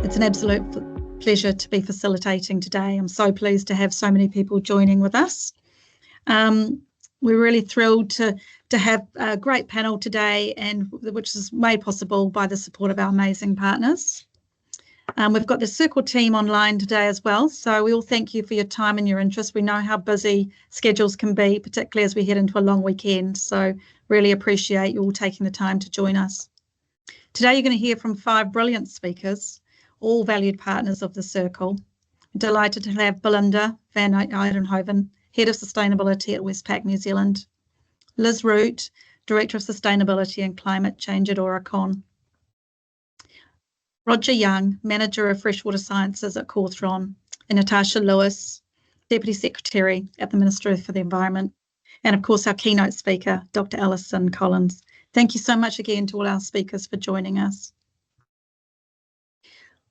It's an absolute pleasure to be facilitating today. I'm so pleased to have so many people joining with us. We're really thrilled to have a great panel today, and which is made possible by the support of our amazing partners. We've got the Circle team online today as well, so we all thank you for your time and your interest. We know how busy schedules can be, particularly as we head into a long weekend, so really appreciate you all taking the time to join us. Today you're going to hear from 5 brilliant speakers, all valued partners of the Circle. I'm delighted to have Belinda van Eidenhoven, Head of Sustainability at Westpac New Zealand, Liz Root, Director of Sustainability and Climate Change at Aurecon, Roger Young, Manager of Freshwater Sciences at Cawthron, and Natasha Lewis, Deputy Secretary at the Ministry for the Environment, and of course our keynote speaker, Dr. Alison Collins. Thank you so much again to all our speakers for joining us.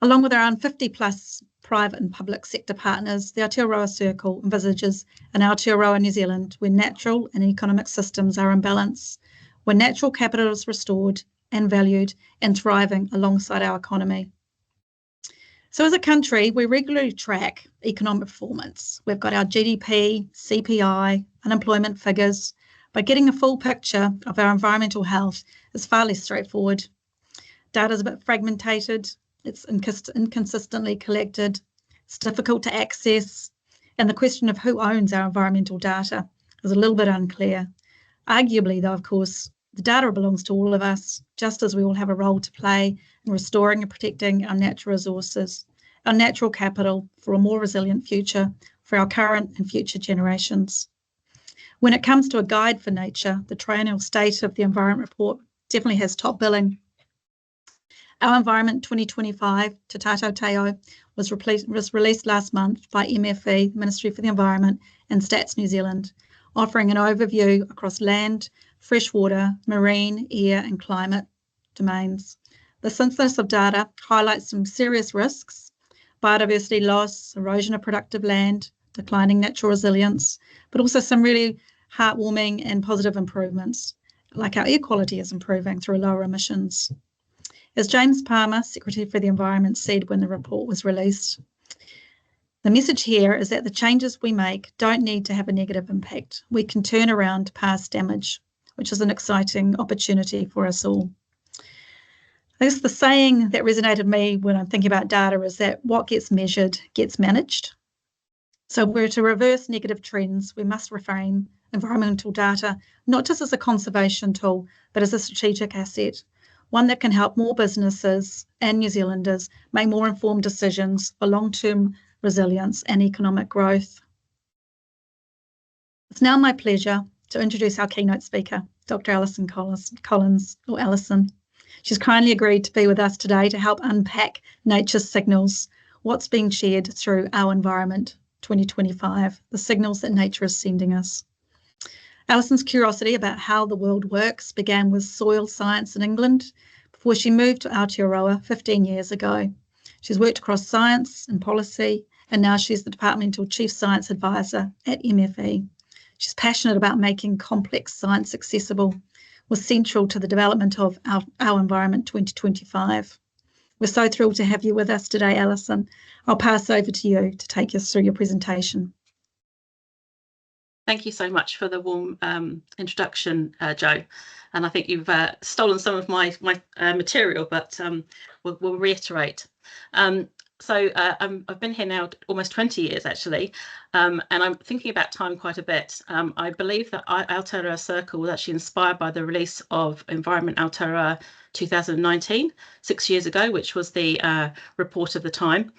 Along with around 50 plus private and public sector partners, the Aotearoa Circle envisages an Aotearoa New Zealand where natural and economic systems are in balance, where natural capital is restored and valued and thriving alongside our economy. So as a country, we regularly track economic performance. We've got our GDP, CPI, unemployment figures, but getting a full picture of our environmental health is far less straightforward. Data is a bit fragmented, it's inconsistently collected, it's difficult to access, and the question of who owns our environmental data is a little bit unclear. Arguably, though, of course, the data belongs to all of us, just as we all have a role to play in restoring and protecting our natural resources, our natural capital for a more resilient future for our current and future generations. When it comes to a guide for nature, the Triennial State of the Environment Report definitely has top billing. Our Environment 2025, tātou, was released last month by MFE, Ministry for the Environment, and Stats New Zealand, offering an overview across land, freshwater, marine, air, and climate domains. The synthesis of data highlights some serious risks: biodiversity loss, erosion of productive land, declining natural resilience, but also some really heartwarming and positive improvements, like our air quality is improving through lower emissions. As James Palmer, Secretary for the Environment, said when the report was released, the message here is that the changes we make don't need to have a negative impact. We can turn around past damage, which is an exciting opportunity for us all. I guess the saying that resonated with me when I'm thinking about data is that what gets measured gets managed. So if we're to reverse negative trends, we must reframe environmental data not just as a conservation tool, but as a strategic asset, one that can help more businesses and New Zealanders make more informed decisions for long-term resilience and economic growth. It's now my pleasure to introduce our keynote speaker, Dr. Alison Collins, or Alison. She's kindly agreed to be with us today to help unpack nature's signals, what's being shared through our Environment 2025, the signals that nature is sending us. Alison's curiosity about how the world works began with soil science in England before she moved to Aotearoa 15 years ago. She's worked across science and policy, and now she's the Departmental Chief Science Advisor at MFE. She's passionate about making complex science accessible, was central to the development of our Environment 2025. We're so thrilled to have you with us today, Alison. I'll pass over to you to take us through your presentation. Thank you so much for the warm introduction, Jo. And I think you've stolen some of my material, but we'll reiterate. I've been here now almost 20 years, actually, and I'm thinking about time quite a bit. I believe that Aotearoa Circle was actually inspired by the release of Environment Aotearoa 2019, 6 years ago, which was the report of the time.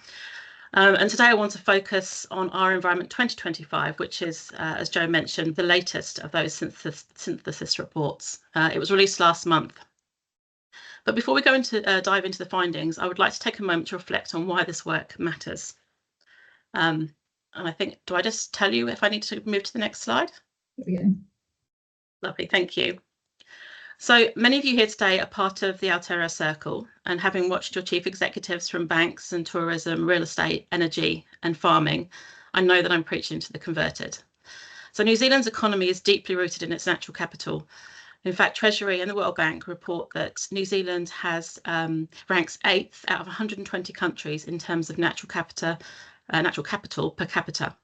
And today I want to focus on our Environment 2025, which is, as Jo mentioned, the latest of those synthesis reports. It was released last month. But before we go into dive into the findings, I would like to take a moment to reflect on why this work matters. And I think, do I just tell you if I need to move to the next slide? Yeah. Lovely, thank you. So many of you here today are part of the Aotearoa Circle, and having watched your chief executives from banks and tourism, real estate, energy and farming, I know that I'm preaching to the converted. So New Zealand's economy is deeply rooted in its natural capital, In fact, Treasury and the World Bank report that New Zealand has ranks 8th out of 120 countries in terms of natural capital per capita.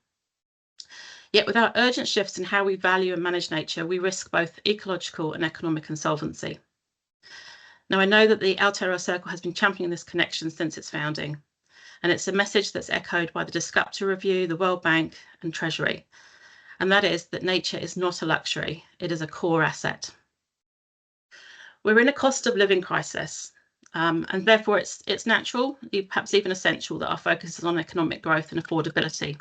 Yet without urgent shifts in how we value and manage nature, we risk both ecological and economic insolvency. Now, I know that the Aotearoa Circle has been championing this connection since its founding, and it's a message that's echoed by the Disruptor Review, the World Bank and Treasury, and that is that nature is not a luxury, it is a core asset. We're in a cost of living crisis, and therefore it's natural, perhaps even essential, that our focus is on economic growth and affordability.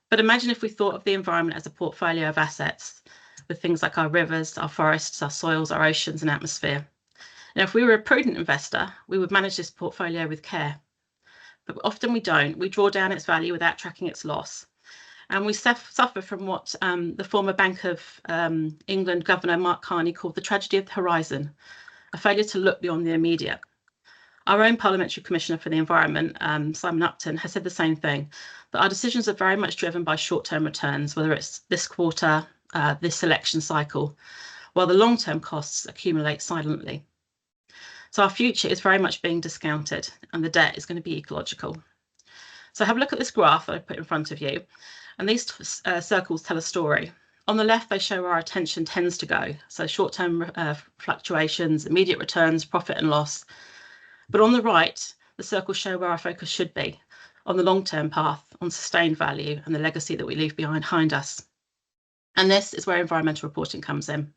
But imagine if we thought of the environment as a portfolio of assets, with things like our rivers, our forests, our soils, our oceans and atmosphere. Now, if we were a prudent investor, we would manage this portfolio with care. But often we don't. We draw down its value without tracking its loss. And we suffer from what the former Bank of England Governor Mark Carney called the tragedy of the horizon, a failure to look beyond the immediate. Our own Parliamentary Commissioner for the Environment, Simon Upton, has said the same thing, that our decisions are very much driven by short-term returns, whether it's this quarter, this election cycle, while the long-term costs accumulate silently. So our future is very much being discounted, and the debt is going to be ecological. So have a look at this graph that I put in front of you. And these circles tell a story. On the left, they show where our attention tends to go. So short-term fluctuations, immediate returns, profit and loss. But on the right, the circles show where our focus should be, on the long-term path, on sustained value and the legacy that we leave behind us. And this is where environmental reporting comes in.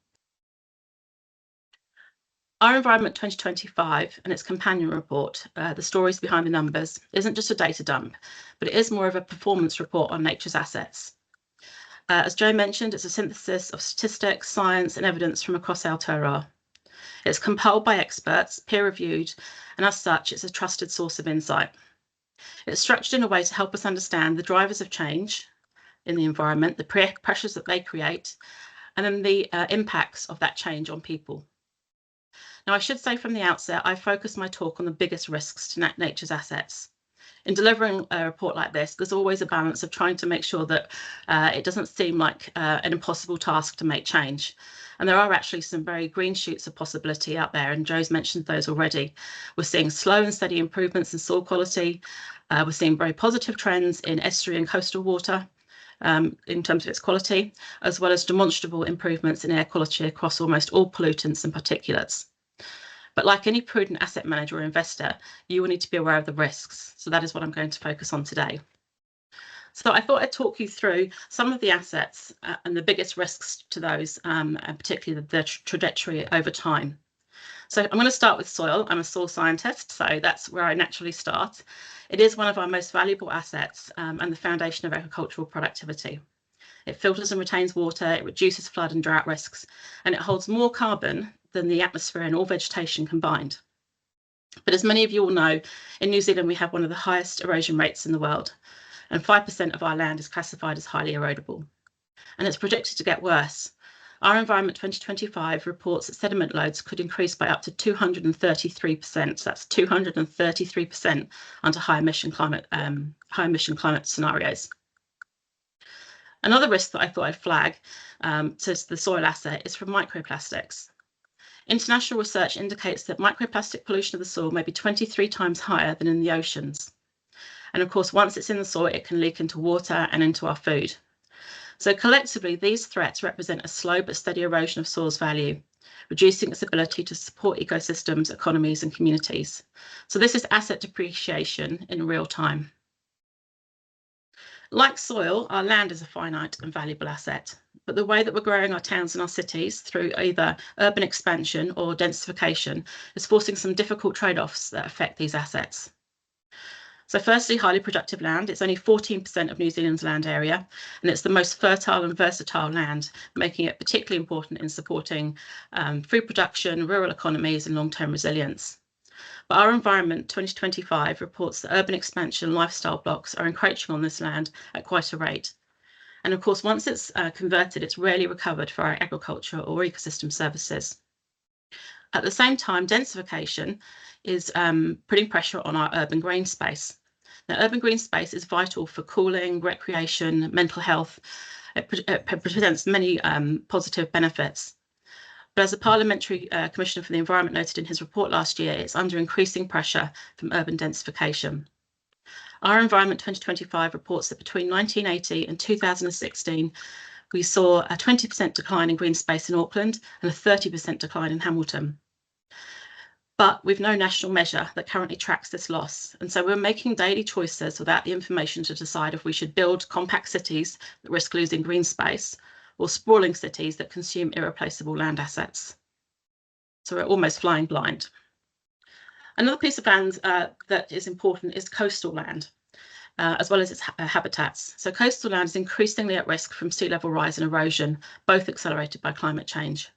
Our Environment 2025 and its companion report, The Stories Behind the Numbers, isn't just a data dump, but it is more of a performance report on nature's assets. As Jo mentioned, it's a synthesis of statistics, science and evidence from across Aotearoa. It's compiled by experts, peer-reviewed, and as such, it's a trusted source of insight. It's structured in a way to help us understand the drivers of change in the environment, the pressures that they create, and then the impacts of that change on people. Now, I should say from the outset, I focus my talk on the biggest risks to nature's assets. In delivering a report like this, there's always a balance of trying to make sure that it doesn't seem like an impossible task to make change. And there are actually some very green shoots of possibility out there, and Jo's mentioned those already. We're seeing slow and steady improvements in soil quality. We're seeing very positive trends in estuary and coastal water in terms of its quality, as well as demonstrable improvements in air quality across almost all pollutants and particulates. But like any prudent asset manager or investor, you will need to be aware of the risks. So that is what I'm going to focus on today. So I thought I'd talk you through some of the assets and the biggest risks to those, and particularly the trajectory over time. So I'm going to start with soil. I'm a soil scientist, so that's where I naturally start. It is one of our most valuable assets and the foundation of agricultural productivity. It filters and retains water, it reduces flood and drought risks, and it holds more carbon than the atmosphere and all vegetation combined. But as many of you all know, in New Zealand, we have one of the highest erosion rates in the world, and 5% of our land is classified as highly erodible. And it's predicted to get worse. Our Environment 2025 reports that sediment loads could increase by up to 233%. So that's 233% under high emission climate scenarios. Another risk that I thought I'd flag to the soil asset is from microplastics. International research indicates that microplastic pollution of the soil may be 23 times higher than in the oceans. And of course, once it's in the soil, it can leak into water and into our food. So collectively, these threats represent a slow but steady erosion of soil's value, reducing its ability to support ecosystems, economies and communities. So this is asset depreciation in real time. Like soil, our land is a finite and valuable asset, but the way that we're growing our towns and our cities through either urban expansion or densification is forcing some difficult trade-offs that affect these assets. So firstly, highly productive land. It's only 14% of New Zealand's land area, and it's the most fertile and versatile land, making it particularly important in supporting food production, rural economies and long-term resilience. But our Environment 2025 reports that urban expansion and lifestyle blocks are encroaching on this land at quite a rate. And of course, once it's converted, it's rarely recovered for our agriculture or ecosystem services. At the same time, densification is putting pressure on our urban green space. Now, urban green space is vital for cooling, recreation, mental health. It presents many positive benefits. But as the Parliamentary Commissioner for the Environment noted in his report last year, it's under increasing pressure from urban densification. Our Environment 2025 reports that between 1980 and 2016, we saw a 20% decline in green space in Auckland and a 30% decline in Hamilton. But we've no national measure that currently tracks this loss. And so we're making daily choices without the information to decide if we should build compact cities that risk losing green space or sprawling cities that consume irreplaceable land assets. So we're almost flying blind. Another piece of land that is important is coastal land, as well as its habitats. So coastal land is increasingly at risk from sea level rise and erosion, both accelerated by climate change.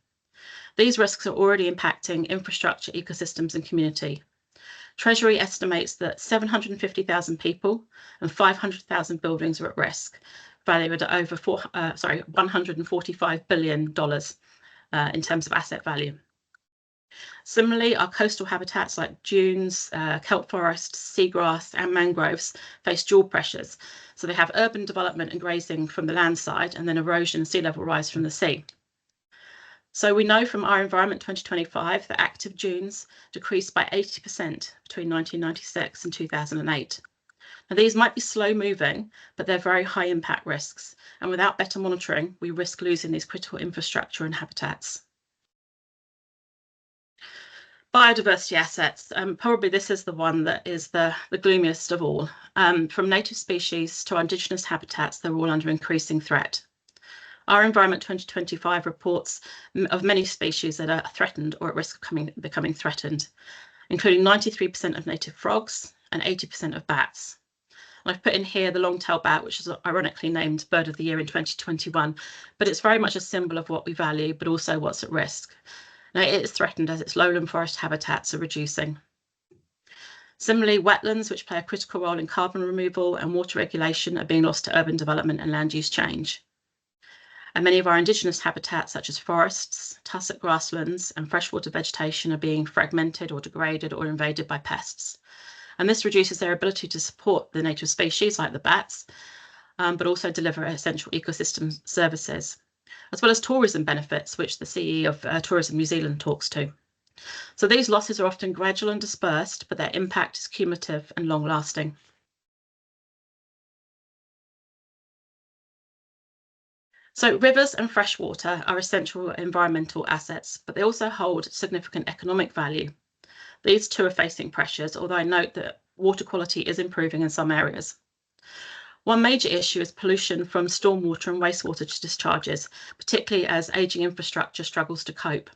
These risks are already impacting infrastructure, ecosystems and community. Treasury estimates that 750,000 people and 500,000 buildings are at risk, valued at over $145 billion in terms of asset value. Similarly, our coastal habitats like dunes, kelp forests, seagrass and mangroves face dual pressures. So they have urban development and grazing from the land side and then erosion and sea level rise from the sea. So we know from our Environment 2025 that active dunes decreased by 80% between 1996 and 2008. Now these might be slow moving, but they're very high impact risks. And without better monitoring, we risk losing these critical infrastructure and habitats. Biodiversity assets, probably this is the one that is the gloomiest of all. From native species to our indigenous habitats, they're all under increasing threat. Our Environment 2025 reports of many species that are threatened or at risk of becoming threatened, including 93% of native frogs and 80% of bats. And I've put in here the long-tailed bat, which is ironically named Bird of the Year in 2021, but it's very much a symbol of what we value, but also what's at risk. Now, it is threatened as its lowland forest habitats are reducing. Similarly, wetlands, which play a critical role in carbon removal and water regulation, are being lost to urban development and land use change. And many of our indigenous habitats, such as forests, tussock grasslands, and freshwater vegetation, are being fragmented or degraded or invaded by pests. And this reduces their ability to support the native species like the bats, but also deliver essential ecosystem services, as well as tourism benefits, which the CEO of Tourism New Zealand talks to. So these losses are often gradual and dispersed, but their impact is cumulative and long-lasting. So rivers and freshwater are essential environmental assets, but they also hold significant economic value. These two are facing pressures, although I note that water quality is improving in some areas. One major issue is pollution from stormwater and wastewater discharges, particularly as ageing infrastructure struggles to cope.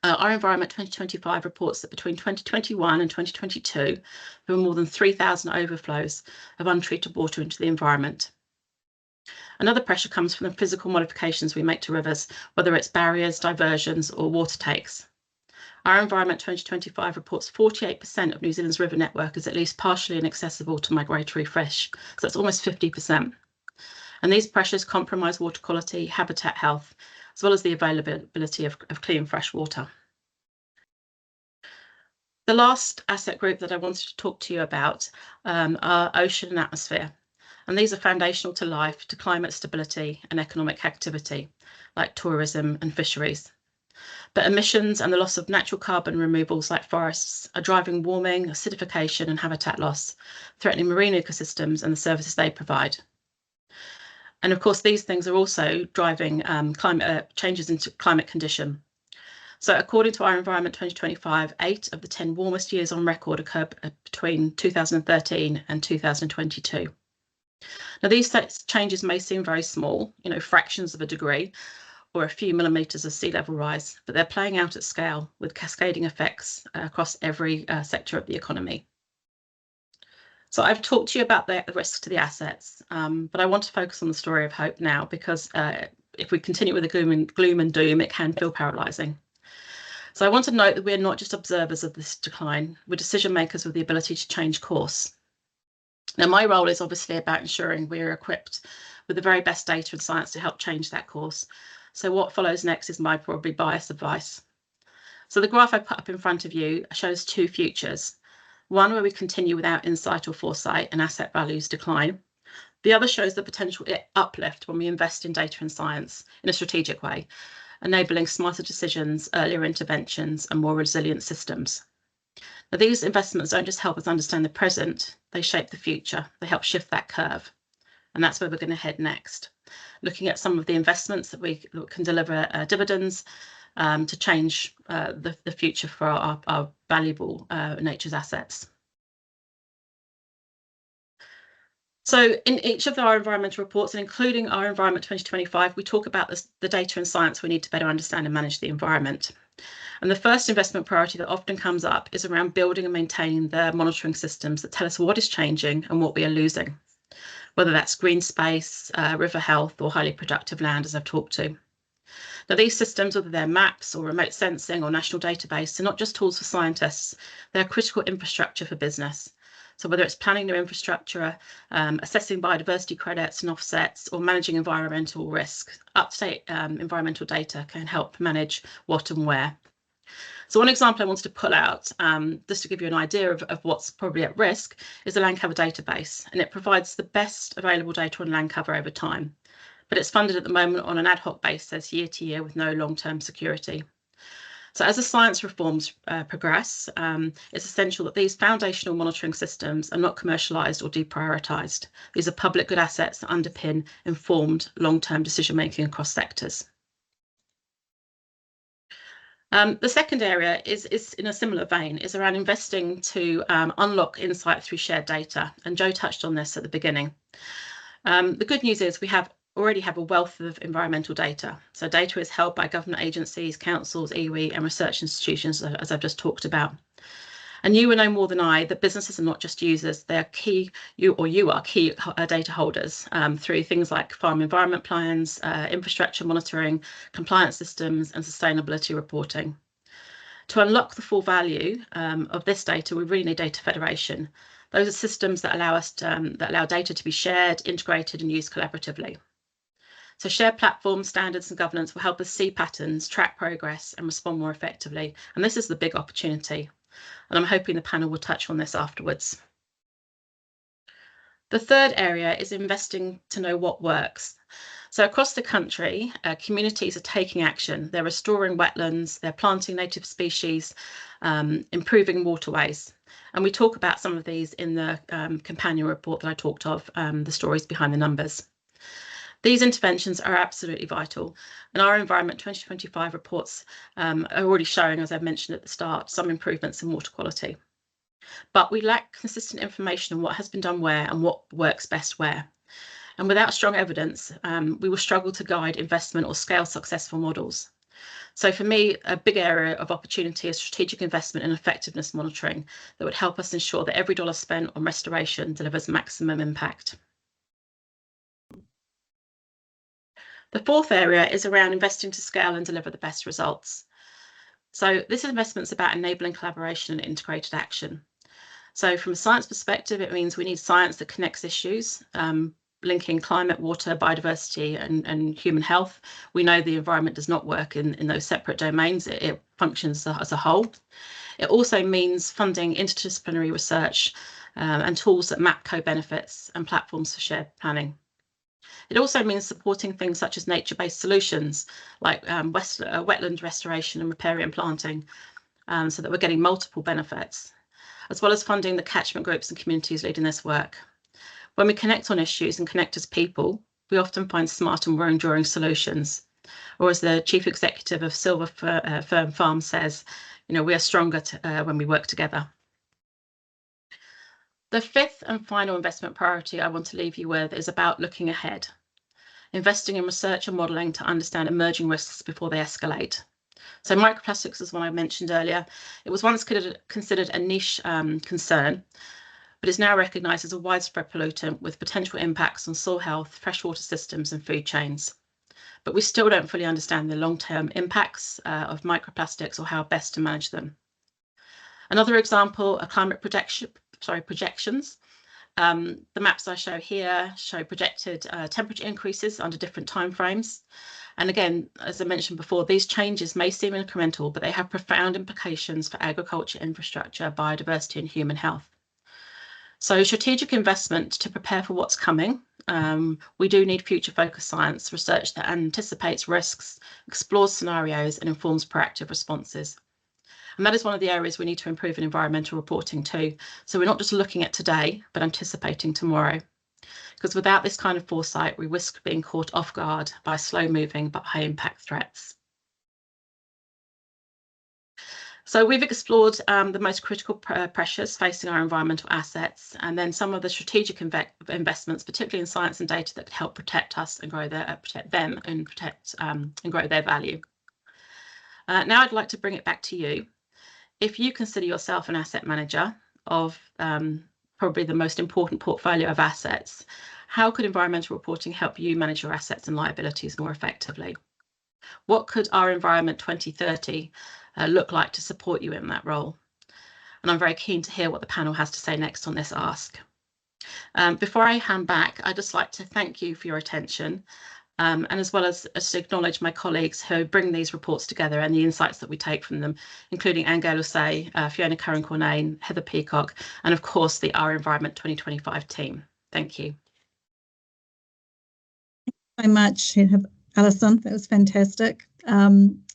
Our Environment 2025 reports that between 2021 and 2022, there were more than 3,000 overflows of untreated water into the environment. Another pressure comes from the physical modifications we make to rivers, whether it's barriers, diversions, or water takes. Our Environment 2025 reports 48% of New Zealand's river network is at least partially inaccessible to migratory fish, so that's almost 50%. And these pressures compromise water quality, habitat health, as well as the availability of clean fresh water. The last asset group that I wanted to talk to you about are ocean and atmosphere. And these are foundational to life, to climate stability and economic activity, like tourism and fisheries. But emissions and the loss of natural carbon removals like forests are driving warming, acidification and habitat loss, threatening marine ecosystems and the services they provide. And of course, these things are also driving changes into climate condition. So according to our Environment 2025, 8 of the 10 warmest years on record occurred between 2013 and 2022. Now, these changes may seem very small, fractions of a degree or a few millimetres of sea level rise, but they're playing out at scale with cascading effects across every sector of the economy. So I've talked to you about the risks to the assets, but I want to focus on the story of hope now, because if we continue with the gloom and doom, it can feel paralysing. So I want to note that we're not just observers of this decline, we're decision makers with the ability to change course. Now, my role is obviously about ensuring we're equipped with the very best data and science to help change that course. So what follows next is my probably biased advice. So the graph I put up in front of you shows two futures. One where we continue without insight or foresight and asset values decline. The other shows the potential uplift when we invest in data and science in a strategic way. enabling smarter decisions, earlier interventions, and more resilient systems. Now, these investments don't just help us understand the present, they shape the future. They help shift that curve. And that's where we're going to head next, looking at some of the investments that we can deliver dividends to change the future for our valuable nature's assets. So in each of our environmental reports, and including our Environment 2025, we talk about the data and science we need to better understand and manage the environment. And the first investment priority that often comes up is around building and maintaining the monitoring systems that tell us what is changing and what we are losing, whether that's green space, river health, or highly productive land, as I've talked to. Now, these systems, whether they're maps or remote sensing or national database, are not just tools for scientists, they're critical infrastructure for business. So whether it's planning new infrastructure, assessing biodiversity credits and offsets, or managing environmental risk, up-to-date environmental data can help manage what and where. So one example I wanted to pull out, just to give you an idea of what's probably at risk, is the land cover database, and it provides the best available data on land cover over time. But it's funded at the moment on an ad hoc basis year to year with no long-term security. So as the science reforms progress, it's essential that these foundational monitoring systems are not commercialised or deprioritised. These are public good assets that underpin informed long-term decision-making across sectors. The second area is in a similar vein, is around investing to unlock insight through shared data. And Joe touched on this at the beginning. The good news is we already have a wealth of environmental data. So data is held by government agencies, councils, iwi, and research institutions, as I've just talked about. And you will know more than I that businesses are not just users, they are key, you are key data holders through things like farm environment plans, infrastructure monitoring, compliance systems, and sustainability reporting. To unlock the full value of this data, we really need data federation. Those are systems that allow data to be shared, integrated, and used collaboratively. So shared platforms, standards, and governance will help us see patterns, track progress, and respond more effectively. And this is the big opportunity. And I'm hoping the panel will touch on this afterwards. The third area is investing to know what works. So across the country, communities are taking action. They're restoring wetlands, they're planting native species, improving waterways. And we talk about some of these in the companion report that I talked of, the stories behind the numbers. These interventions are absolutely vital, and our Environment 2025 reports are already showing, as I've mentioned at the start, some improvements in water quality. But we lack consistent information on what has been done where and what works best where. And without strong evidence, we will struggle to guide investment or scale successful models. So for me, a big area of opportunity is strategic investment and effectiveness monitoring that would help us ensure that every dollar spent on restoration delivers maximum impact. The fourth area is around investing to scale and deliver the best results. So this investment is about enabling collaboration and integrated action. So from a science perspective, it means we need science that connects issues, linking climate, water, biodiversity, and human health. We know the environment does not work in those separate domains. It functions as a whole. It also means funding interdisciplinary research and tools that map co-benefits and platforms for shared planning. It also means supporting things such as nature-based solutions like wetland restoration and riparian planting, so that we're getting multiple benefits, as well as funding the catchment groups and communities leading this work. When we connect on issues and connect as people, we often find smart and more enduring solutions. Or as the chief executive of Silver Fern Farm says, we are stronger when we work together. The fifth and final investment priority I want to leave you with is about looking ahead, investing in research and modelling to understand emerging risks before they escalate. So microplastics is one I mentioned earlier. It was once considered a niche concern, but is now recognised as a widespread pollutant with potential impacts on soil health, freshwater systems, and food chains. But we still don't fully understand the long-term impacts of microplastics or how best to manage them. Another example are climate projections. The maps I show here show projected temperature increases under different timeframes. And again, as I mentioned before, these changes may seem incremental, but they have profound implications for agriculture, infrastructure, biodiversity, and human health. So strategic investment to prepare for what's coming. We do need future-focused science research that anticipates risks, explores scenarios, and informs proactive responses. And that is one of the areas we need to improve in environmental reporting too. So we're not just looking at today, but anticipating tomorrow. Because without this kind of foresight, we risk being caught off guard by slow-moving but high-impact threats. So we've explored the most critical pressures facing our environmental assets, and then some of the strategic investments, particularly in science and data, that could help protect us and grow protect them and grow their value. Now I'd like to bring it back to you. If you consider yourself an asset manager of probably the most important portfolio of assets, how could environmental reporting help you manage your assets and liabilities more effectively? What could our Environment 2030 look like to support you in that role? And I'm very keen to hear what the panel has to say next on this ask. Before I hand back, I'd just like to thank you for your attention, and as well as to acknowledge my colleagues who bring these reports together and the insights that we take from them, including Angela Say, Fiona Curran-Cornane, Heather Peacock, and of course the Our Environment 2025 team. Thank you. So much, Alison. That was fantastic.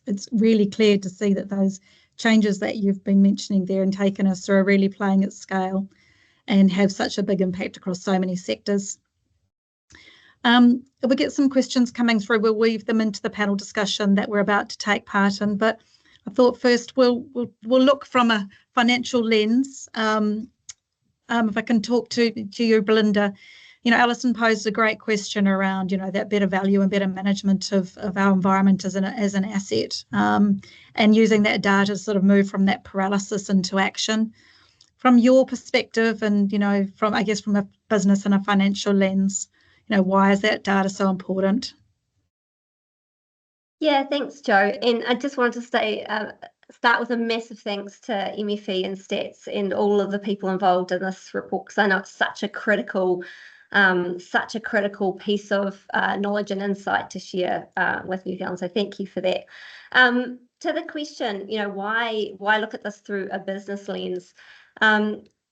It's really clear to see that those changes that you've been mentioning there and taken us through are really playing at scale and have such a big impact across so many sectors. If we get some questions coming through, we'll weave them into the panel discussion that we're about to take part in. But I thought first we'll look from a financial lens. If I can talk to you, Belinda, Alison posed a great question around, that better value and better management of our environment as an asset, and using that data to sort of move from that paralysis into action. From your perspective, and from a business and a financial lens, why is that data so important? Yeah, thanks, Jo. And I just wanted to start with a massive thanks to MFE and Stats and all of the people involved in this report, because I know it's such a critical piece of knowledge and insight to share with New Zealand. So thank you for that. To the question, why look at this through a business lens?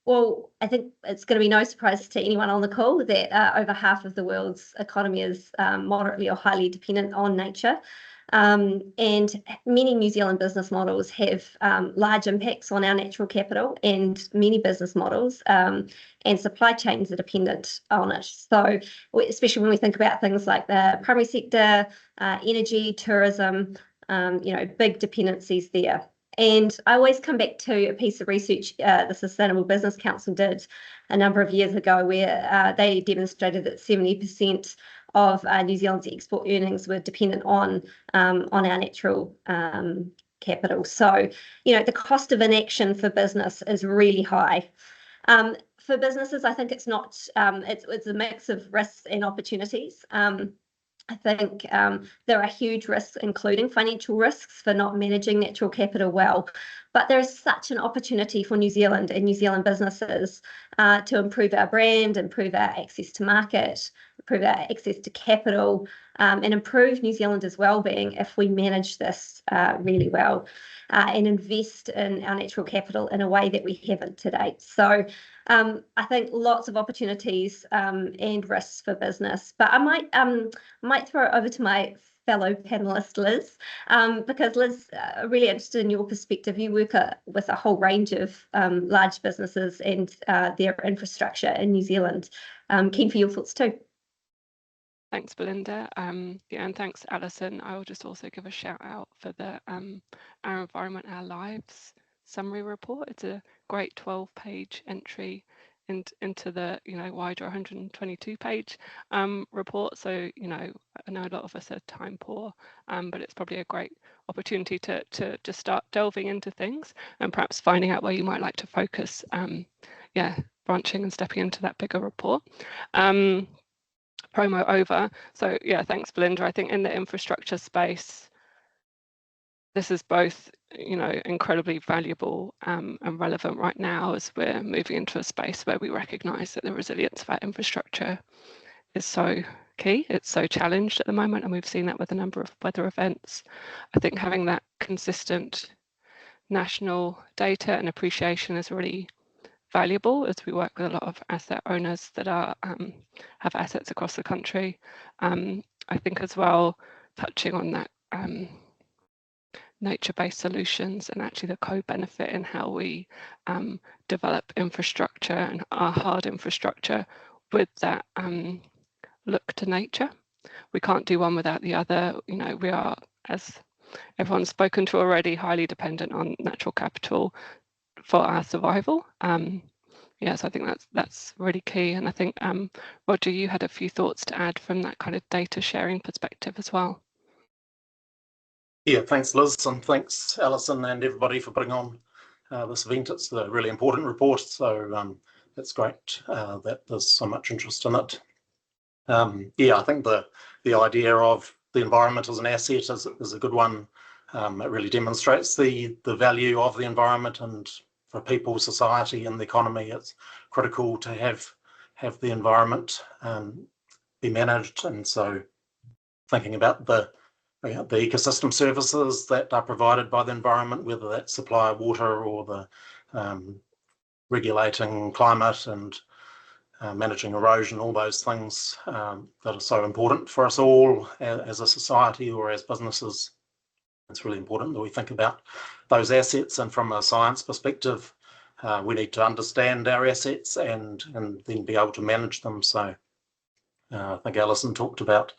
Well, I think it's going to be no surprise to anyone on the call that over half of the world's economy is moderately or highly dependent on nature. And many New Zealand business models have large impacts on our natural capital, and many business models and supply chains are dependent on it. So especially when we think about things like the primary sector, energy, tourism, big dependencies there. And I always come back to a piece of research the Sustainable Business Council did a number of years ago, where they demonstrated that 70% of New Zealand's export earnings were dependent on our natural capital. So, the cost of inaction for business is really high. For businesses, I think it's not, it's a mix of risks and opportunities. I think there are huge risks, including financial risks, for not managing natural capital well. But there is such an opportunity for New Zealand and New Zealand businesses to improve our brand, improve our access to market, improve our access to capital, and improve New Zealanders' well-being if we manage this really well and invest in our natural capital in a way that we haven't to date. So I think lots of opportunities and risks for business. But I might throw it over to my fellow panelist, Liz, because Liz, really interested in your perspective. You work with a whole range of large businesses and their infrastructure in New Zealand. Keen for your thoughts too. Thanks, Belinda. And thanks, Alison. I will just also give a shout out for the Our Environment, Our Lives summary report. It's a great 12-page entry into the wider 122-page report. So I know a lot of us are time poor, but it's probably a great opportunity to just start delving into things and perhaps finding out where you might like to focus. Branching and stepping into that bigger report. Promo over. So yeah, thanks, Belinda. I think in the infrastructure space, this is both incredibly valuable and relevant right now, as we're moving into a space where we recognise that the resilience of our infrastructure is so key. It's so challenged at the moment, and we've seen that with a number of weather events. I think having that consistent national data and appreciation is really valuable as we work with a lot of asset owners that are have assets across the country. I think as well, touching on that nature-based solutions and actually the co-benefit in how we develop infrastructure and our hard infrastructure with that look to nature. We can't do one without the other. You know, we are, as everyone's spoken to already, highly dependent on natural capital for our survival. Yeah, so I think that's really key. And I think, Roger, you had a few thoughts to add from that kind of data sharing perspective as well. Yeah, thanks, Liz, and thanks, Alison, and everybody for putting on this event. It's a really important report, so it's great that there's so much interest in it. Yeah, I think the idea of the environment as an asset is a good one. It really demonstrates the value of the environment, and for people, society, and the economy, it's critical to have the environment be managed. And so, thinking about the ecosystem services that are provided by the environment, whether that's supply of water or the regulating climate and managing erosion, all those things that are so important for us all as a society or as businesses. It's really important that we think about those assets, and from a science perspective, we need to understand our assets and then be able to manage them. So I think Alison talked about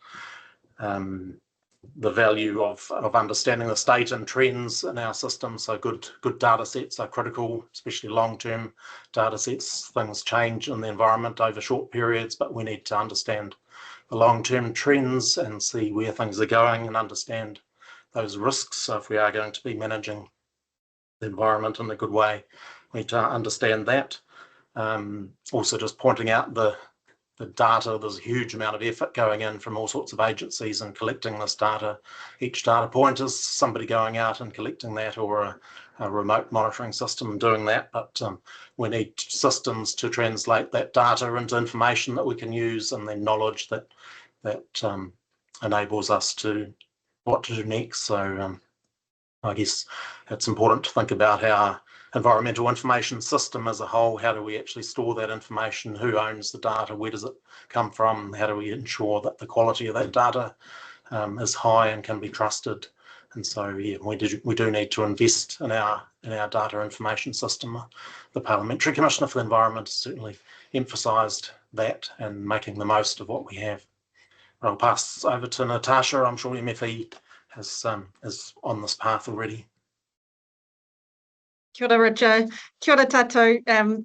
the value of understanding the state and trends in our system. So good data sets are critical, especially long-term data sets. Things change in the environment over short periods, but we need to understand the long-term trends and see where things are going and understand those risks. So if we are going to be managing the environment in a good way, we need to understand that. Also just pointing out the data, there's a huge amount of effort going in from all sorts of agencies and collecting this data. Each data point is somebody going out and collecting that, or a remote monitoring system doing that. But we need systems to translate that data into information that we can use, and then knowledge that enables us to what to do next. So I guess it's important to think about our environmental information system as a whole. How do we actually store that information? Who owns the data? Where does it come from? How do we ensure that the quality of that data is high and can be trusted? And so, yeah, we do need to invest in our data information system. The Parliamentary Commissioner for the Environment has certainly emphasised that and making the most of what we have. I'll pass over to Natasha. I'm sure MFE is on this path already. Kia ora, Roger. Kia ora tātou.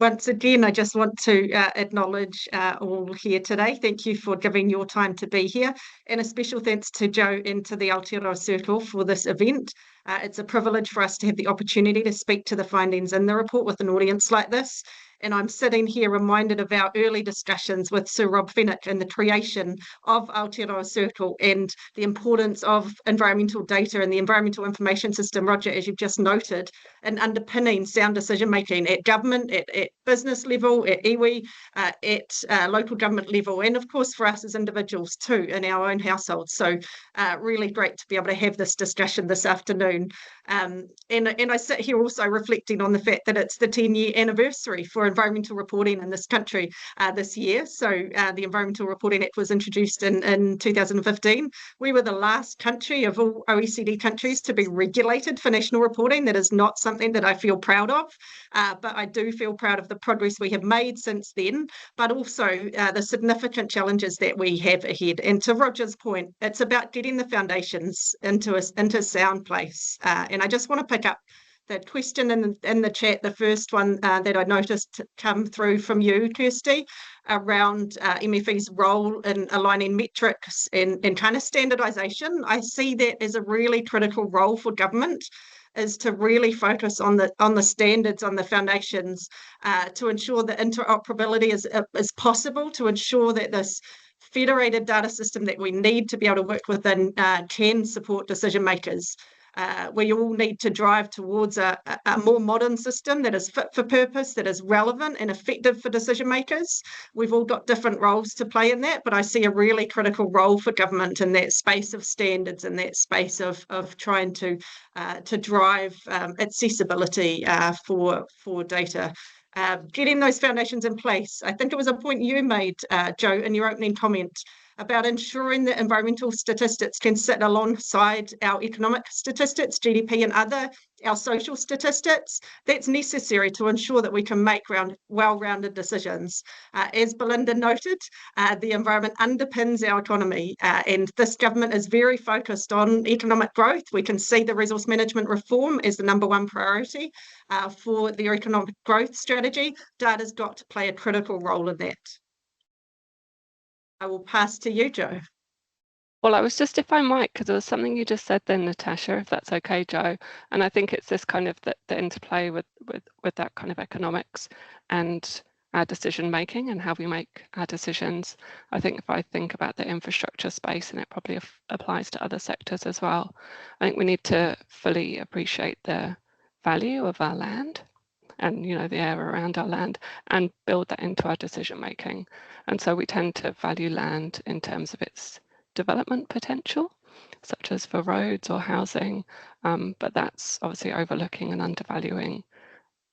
Once again, I just want to acknowledge all here today. Thank you for giving your time to be here. And a special thanks to Joe and to the Aotearoa Circle for this event. It's a privilege for us to have the opportunity to speak to the findings in the report with an audience like this. And I'm sitting here reminded of our early discussions with Sir Rob Fenwick and the creation of Aotearoa Circle and the importance of environmental data and the environmental information system, Roger, as you've just noted, and underpinning sound decision making at government, at business level, at iwi, at local government level, and of course for us as individuals too in our own households. So really great to be able to have this discussion this afternoon. And I sit here also reflecting on the fact that it's the 10-year anniversary for environmental reporting in this country this year. So the Environmental Reporting Act was introduced in 2015. We were the last country of all OECD countries to be regulated for national reporting. That is not something that I feel proud of, but I do feel proud of the progress we have made since then, but also the significant challenges that we have ahead. And to Roger's point, it's about getting the foundations into a sound place. And I just want to pick up the question in the chat, the first one that I noticed come through from you, Kirsty, around MFE's role in aligning metrics and kind of standardisation. I see that as a really critical role for government, is to really focus on the standards, on the foundations, to ensure that interoperability is possible, to ensure that this federated data system that we need to be able to work within can support decision makers. We all need to drive towards a more modern system that is fit for purpose, that is relevant and effective for decision makers. We've all got different roles to play in that, but I see a really critical role for government in that space of standards and that space of trying to drive accessibility for data. getting those foundations in place. I think it was a point you made, Jo, in your opening comment about ensuring that environmental statistics can sit alongside our economic statistics, GDP and our social statistics. That's necessary to ensure that we can make well-rounded decisions. As Belinda noted, the environment underpins our economy, and this government is very focused on economic growth. We can see the resource management reform as the #1 priority for their economic growth strategy. Data's got to play a critical role in that. I will pass to you, Jo. Well, I was just, if I might, because there was something you just said then, Natasha, if that's okay, Jo. And I think it's this kind of the interplay with that kind of economics and our decision making and how we make our decisions. I think if I think about the infrastructure space, and it probably applies to other sectors as well, I think we need to fully appreciate the value of our land and, you know, the air around our land, and build that into our decision making. And so we tend to value land in terms of its development potential, such as for roads or housing, but that's obviously overlooking and undervaluing,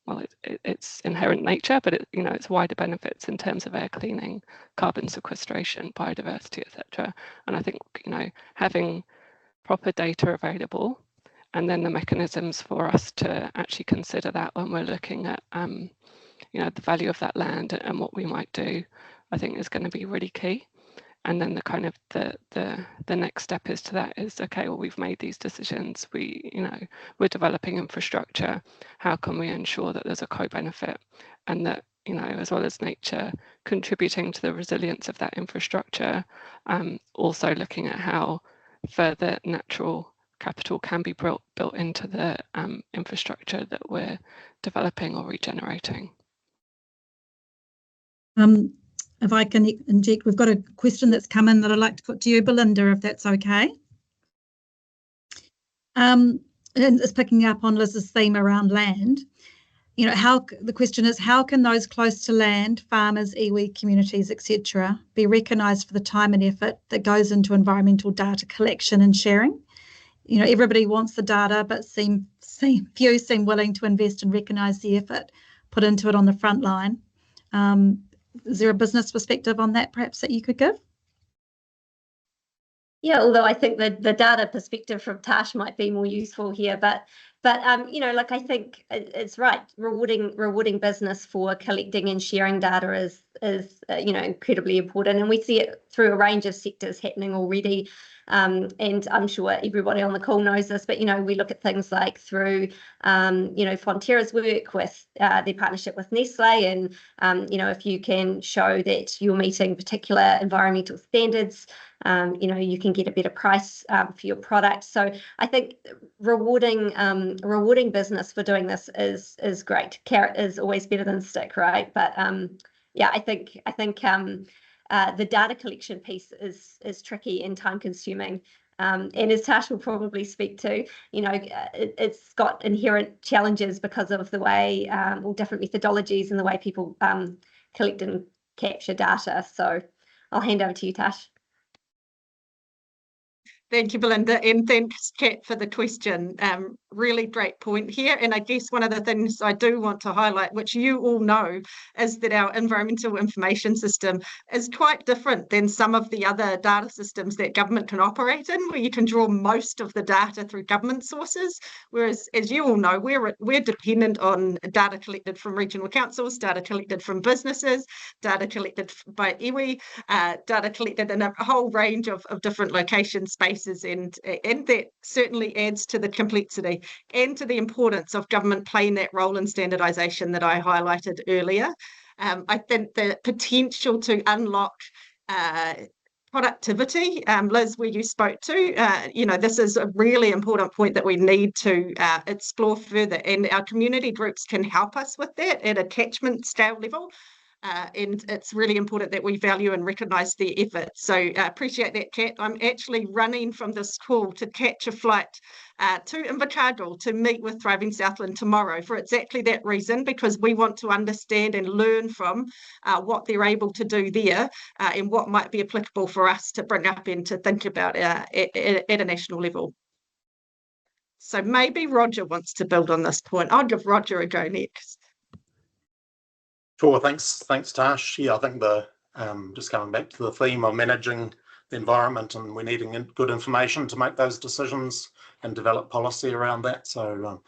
well, its inherent nature, but its wider benefits in terms of air cleaning, carbon sequestration, biodiversity, etc. And I think, having proper data available, and then the mechanisms for us to actually consider that when we're looking at the value of that land and what we might do, I think is going to be really key. And then the kind of the next step is okay, well, we've made these decisions, we're developing infrastructure, how can we ensure that there's a co-benefit, and that, as well as nature contributing to the resilience of that infrastructure, also looking at how further natural capital can be built into the infrastructure that we're developing or regenerating. If I can inject, we've got a question that's come in that I'd like to put to you, Belinda, if that's okay. And it's picking up on Liz's theme around land. The question is, how can those close to land, farmers, iwi communities, etc., be recognised for the time and effort that goes into environmental data collection and sharing? Everybody wants the data, but few seem willing to invest and recognise the effort put into it on the front line. Is there a business perspective on that, perhaps, that you could give? Yeah, although I think the data perspective from Tash might be more useful here, but I think it's right. Rewarding business for collecting and sharing data is incredibly important, and we see it through a range of sectors happening already. And I'm sure everybody on the call knows this, but we look at things like through Fonterra's work with their partnership with Nestle, and if you can show that you're meeting particular environmental standards, you can get a better price for your product. So I think rewarding business for doing this is great. Carrot is always better than stick, right? But I think the data collection piece is tricky and time consuming. And as Tash will probably speak to, it's got inherent challenges because of the way, different methodologies and the way people collect and capture data. So I'll hand over to you, Tash. Thank you, Belinda, and thanks, Kat, for the question. Really great point here. And I guess one of the things I do want to highlight, which you all know, is that our environmental information system is quite different than some of the other data systems that government can operate in, where you can draw most of the data through government sources. Whereas, as you all know, we're dependent on data collected from regional councils, data collected from businesses, data collected by iwi, data collected in a whole range of different location spaces, and that certainly adds to the complexity and to the importance of government playing that role in standardisation that I highlighted earlier. I think the potential to unlock productivity, Liz, where you spoke to, this is a really important point that we need to explore further, and our community groups can help us with that at a catchment scale level. And it's really important that we value and recognise their effort. So I appreciate that, Kat. I'm actually running from this call to catch a flight to Invercargill to meet with Thriving Southland tomorrow for exactly that reason, because we want to understand and learn from what they're able to do there and what might be applicable for us to bring up and to think about at a national level. So maybe Roger wants to build on this point. I'll give Roger a go next. Sure, thanks, Tash. Yeah, I think the just coming back to the theme of managing the environment, and we're needing good information to make those decisions and develop policy around that. So,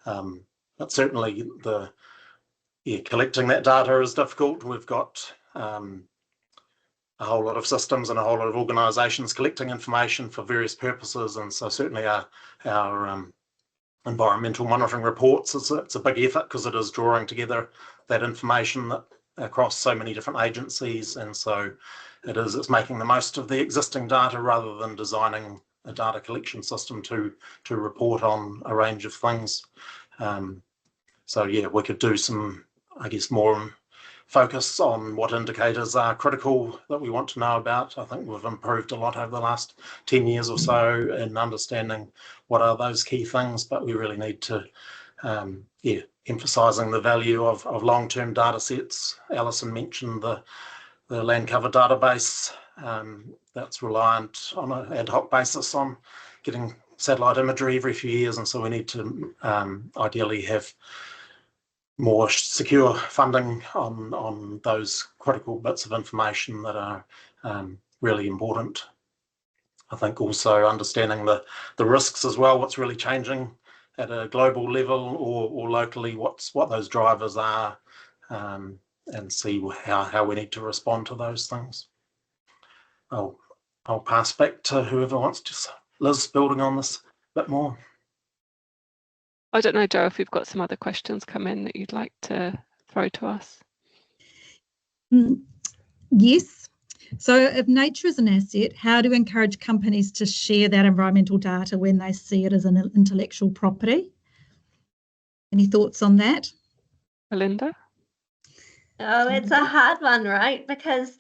but certainly collecting that data is difficult. We've got a whole lot of systems and a whole lot of organisations collecting information for various purposes, and so certainly our environmental monitoring reports, it's a big effort because it is drawing together that information across so many different agencies, and so it's making the most of the existing data rather than designing a data collection system to report on a range of things. So yeah, we could do some, I guess, more focus on what indicators are critical that we want to know about. I think we've improved a lot over the last 10 years or so in understanding what are those key things, but we really need to, emphasising the value of long-term data sets. Alison mentioned the land cover database that's reliant on an ad hoc basis on getting satellite imagery every few years, and so we need to ideally have more secure funding on those critical bits of information that are really important. I think also understanding the risks as well, what's really changing at a global level or locally, what those drivers are, and see how we need to respond to those things. I'll pass back to whoever wants to. Liz, building on this a bit more. I don't know, Joe, if we've got some other questions come in that you'd like to throw to us. Yes. So if nature is an asset, how do we encourage companies to share that environmental data when they see it as an intellectual property? Any thoughts on that? Belinda? Oh, it's a hard one, right? Because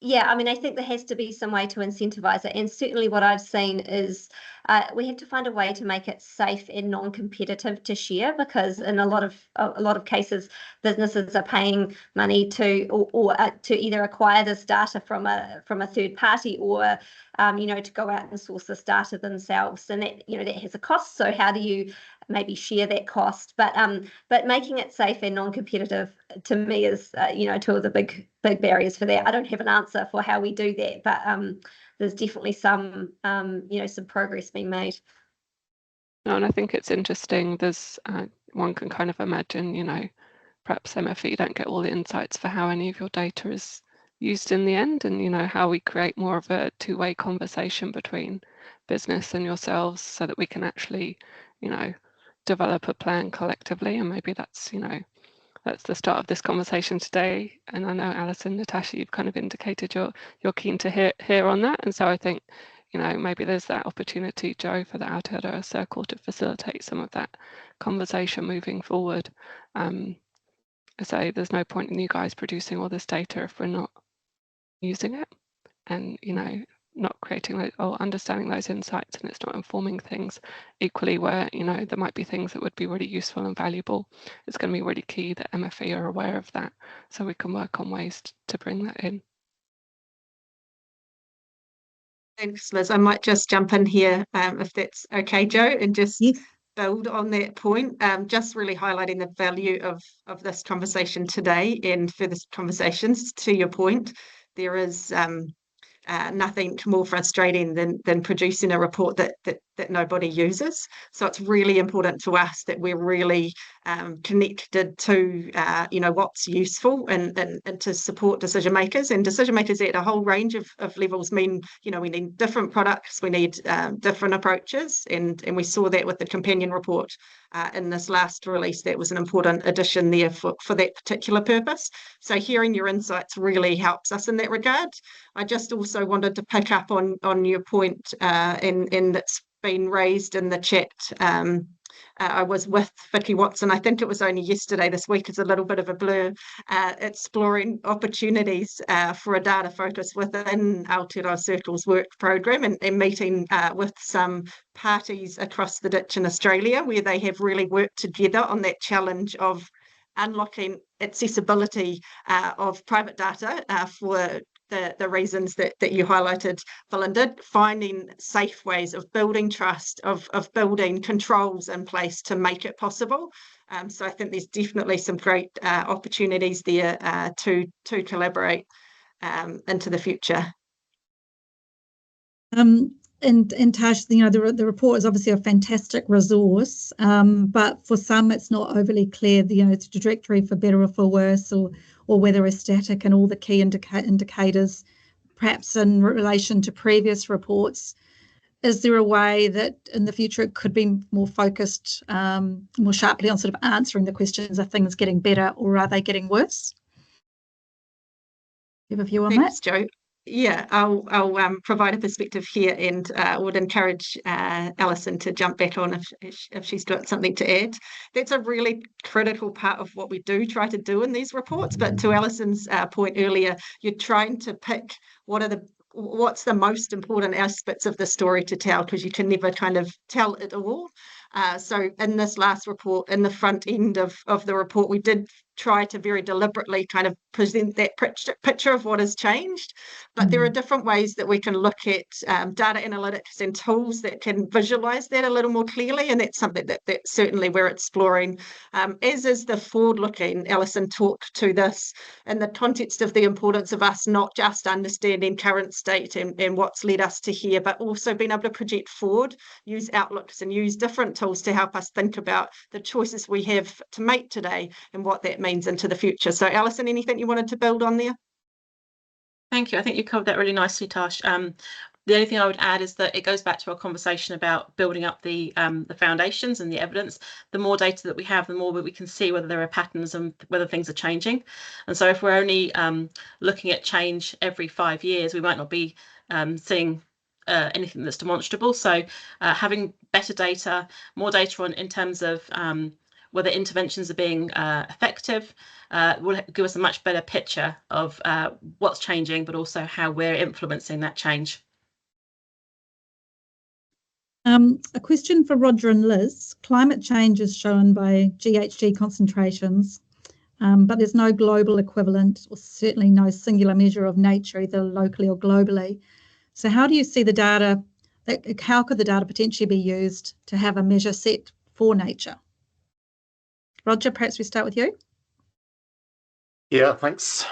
yeah, I mean, I think there has to be some way to incentivize it. And certainly what I've seen is we have to find a way to make it safe and non-competitive to share, because in a lot of cases, businesses are paying money to either acquire this data from a third party or to go out and source this data themselves, and that that has a cost. So how do you maybe share that cost? But making it safe and non-competitive to me is two of the big barriers for that. I don't have an answer for how we do that, but there's definitely some some progress being made. No, and I think it's interesting. There's one can kind of imagine, perhaps MFE don't get all the insights for how any of your data is used in the end, and how we create more of a two-way conversation between business and yourselves so that we can actually develop a plan collectively. And maybe that's the start of this conversation today. And I know Alison, Natasha, you've kind of indicated you're keen to hear on that, and so I think maybe there's that opportunity, Joe, for the Aotearoa Circle to facilitate some of that conversation moving forward. I say there's no point in you guys producing all this data if we're not using it, and not creating or understanding those insights, and it's not informing things equally where there might be things that would be really useful and valuable. It's going to be really key that MFE are aware of that, so we can work on ways to bring that in. Thanks, Liz. I might just jump in here if that's okay, Joe, and just build on that point, just really highlighting the value of this conversation today and further conversations. To your point, there is nothing more frustrating than producing a report that nobody uses. So it's really important to us that we're really connected to what's useful and to support decision makers, and decision makers at a whole range of levels mean we need different products, we need different approaches, and we saw that with the companion report in this last release. That was an important addition there for that particular purpose. So hearing your insights really helps us in that regard. I just also wanted to pick up on your point, and that's been raised in the chat. I was with Vicky Watson, I think it was only yesterday, this week is a little bit of a blur, exploring opportunities for a data focus within Aotearoa Circle's work program, and meeting with some parties across the ditch in Australia, where they have really worked together on that challenge of unlocking accessibility of private data for the reasons that you highlighted, Belinda, finding safe ways of building trust, of building controls in place to make it possible. So I think there's definitely some great opportunities there to collaborate into the future. And Tash, the report is obviously a fantastic resource, but for some it's not overly clear, the trajectory for better or for worse, or whether we're static and all the key indicators, perhaps in relation to previous reports. Is there a way that in the future it could be more focused, more sharply on sort of answering the questions, are things getting better or are they getting worse? Do you have a view on that? Thanks, Jo. Yeah, I'll provide a perspective here, and would encourage Alison to jump back on if she's got something to add. That's a really critical part of what we do try to do in these reports. But to Alison's point earlier, you're trying to pick what's the most important aspects of the story to tell, because you can never kind of tell it all. So in this last report, in the front end of the report, we did try to very deliberately kind of present that picture of what has changed. But there are different ways that we can look at data analytics and tools that can visualize that a little more clearly, and that's something that certainly we're exploring. As is the forward-looking, Alison talked to this in the context of the importance of us not just understanding current state and what's led us to here, but also being able to project forward, use outlooks and use different tools to help us think about the choices we have to make today and what that means into the future. So Alison, anything you wanted to build on there? Thank you. I think you covered that really nicely, Tash. The only thing I would add is that it goes back to our conversation about building up the foundations and the evidence. The more data that we have, the more we can see whether there are patterns and whether things are changing. And so if we're only looking at change every 5 years, we might not be seeing anything that's demonstrable. So having better data, more data in terms of whether interventions are being effective, will give us a much better picture of what's changing, but also how we're influencing that change. A question for Roger and Liz. Climate change is shown by GHG concentrations, but there's no global equivalent, or certainly no singular measure of nature, either locally or globally. So how do you see the data, how could the data potentially be used to have a measure set for nature? Roger, perhaps we start with you. Yeah, thanks,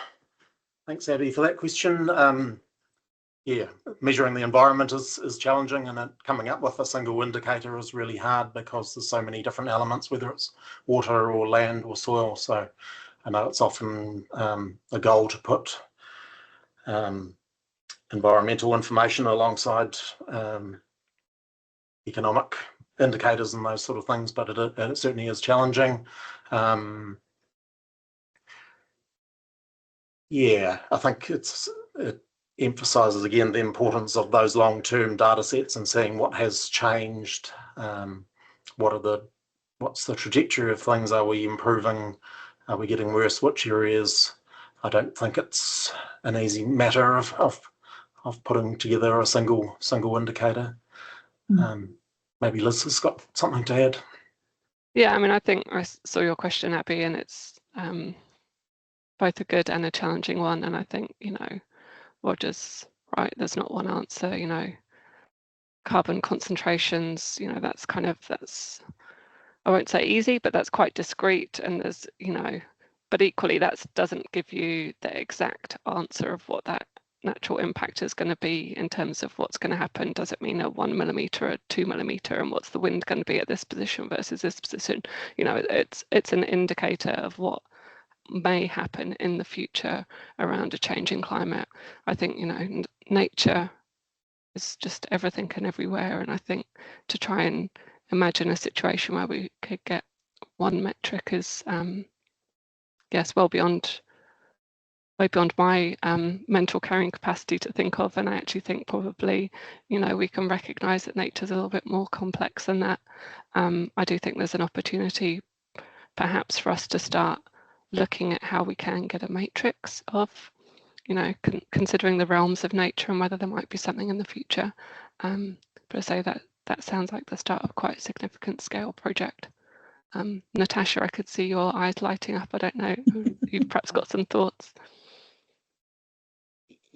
Abby, for that question. Yeah, measuring the environment is challenging, and coming up with a single indicator is really hard because there's so many different elements, whether it's water or land or soil. So I know it's often a goal to put environmental information alongside economic indicators and those sort of things, but it certainly is challenging. Yeah, I think it emphasises again the importance of those long-term data sets and seeing what has changed. What's the trajectory of things? Are we improving? Are we getting worse? Which areas? I don't think it's an easy matter of putting together a single indicator. Maybe Liz has got something to add. Yeah, I mean, I think I saw your question, Abby, and it's both a good and a challenging one. And I think, Roger's right, there's not one answer. Carbon concentrations, that's I won't say easy, but that's quite discrete, and there's but equally that doesn't give you the exact answer of what that natural impact is going to be in terms of what's going to happen. Does it mean a 1 millimeter, a 2 millimeter, and what's the wind going to be at this position versus this position? It's an indicator of what may happen in the future around a changing climate. I think nature is just everything and everywhere, and I think to try and imagine a situation where we could get one metric is yes, way beyond my mental carrying capacity to think of. And I actually think probably we can recognize that nature's a little bit more complex than that. I do think there's an opportunity perhaps for us to start looking at how we can get a matrix of considering the realms of nature and whether there might be something in the future. But I say that sounds like the start of quite a significant scale project. Natasha, I could see your eyes lighting up. I don't know, you've perhaps got some thoughts.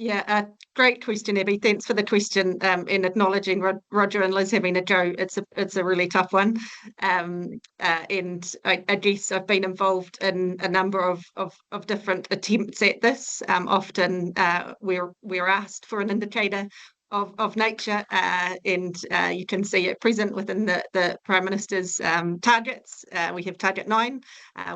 Yeah, great question, Abby. Thanks for the question, and acknowledging Roger and Liz having a go. It's a really tough one, and I guess I've been involved in a number of different attempts at this. Often we're asked for an indicator of nature, and you can see it present within the Prime Minister's targets. We have target 9,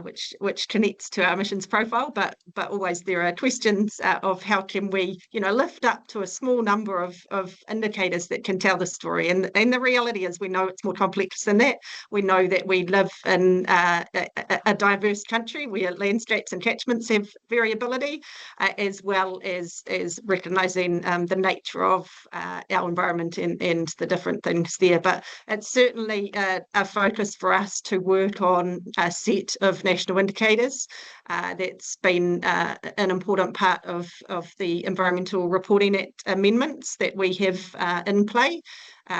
which connects to our emissions profile, but always there are questions of how can we, lift up to a small number of indicators that can tell the story. And the reality is we know it's more complex than that. We know that we live in a diverse country where landscapes and catchments have variability, as well as recognising the nature of our environment and the different things there. But it's certainly a focus for us to work on a set of national indicators. That's been an important part of the Environmental Reporting Act amendments that we have in play.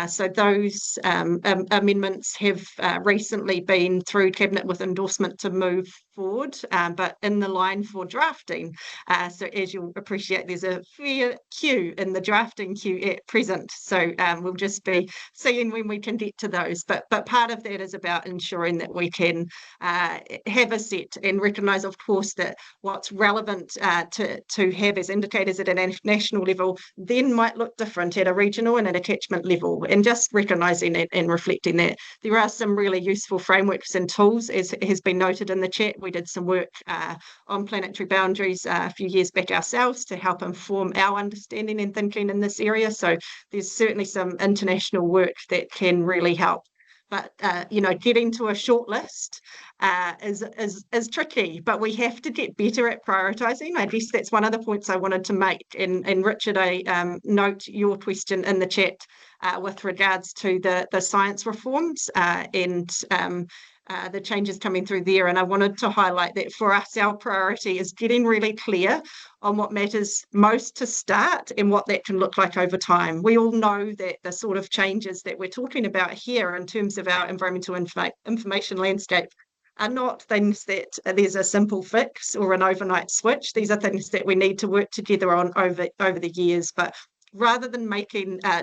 So those amendments have recently been through Cabinet with endorsement to move forward, but in the line for drafting. So as you'll appreciate, there's a fair queue in the drafting queue at present. So we'll just be seeing when we can get to those. But part of that is about ensuring that we can have a set and recognise, of course, that what's relevant to have as indicators at a national level then might look different at a regional and at a catchment level. And just recognising it and reflecting that there are some really useful frameworks and tools, as has been noted in the chat. We did some work on planetary boundaries a few years back ourselves to help inform our understanding and thinking in this area. So there's certainly some international work that can really help. But getting to a short list is tricky, but we have to get better at prioritising. I guess that's one of the points I wanted to make. And Richard, I note your question in the chat with regards to the science reforms and the changes coming through there. And I wanted to highlight that for us, our priority is getting really clear on what matters most to start and what that can look like over time. We all know that the sort of changes that we're talking about here in terms of our environmental information landscape are not things that there's a simple fix or an overnight switch. These are things that we need to work together on over the years. But rather than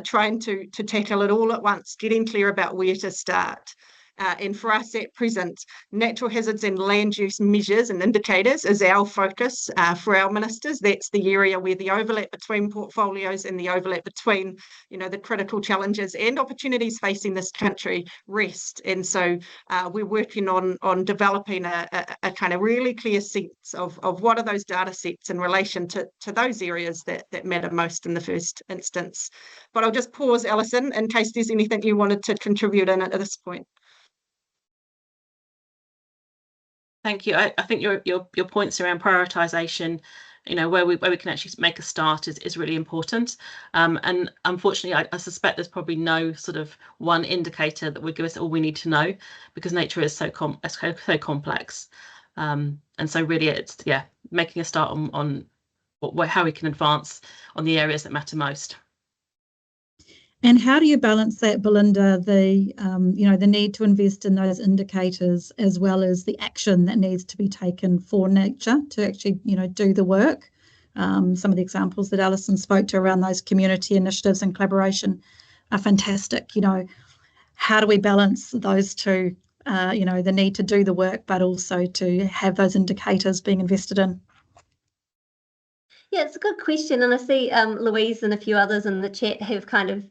trying to tackle it all at once, getting clear about where to start. And for us at present, natural hazards and land use measures and indicators is our focus for our ministers. That's the area where the overlap between portfolios and the overlap between, the critical challenges and opportunities facing this country rest. And so we're working on developing a kind of really clear sense of what are those data sets in relation to those areas that matter most in the first instance. But I'll just pause, Alison, in case there's anything you wanted to contribute in at this point. Thank you. I think your points around prioritisation, where we can actually make a start is really important. And unfortunately, I suspect there's probably no sort of one indicator that would give us all we need to know, because nature is so complex. And so really, it's making a start on how we can advance on the areas that matter most. And how do you balance that, Belinda, the need to invest in those indicators as well as the action that needs to be taken for nature to actually, do the work? Some of the examples that Alison spoke to around those community initiatives and collaboration are fantastic. How do we balance those two, the need to do the work, but also to have those indicators being invested in? Yeah, it's a good question. And I see Louise and a few others in the chat have kind of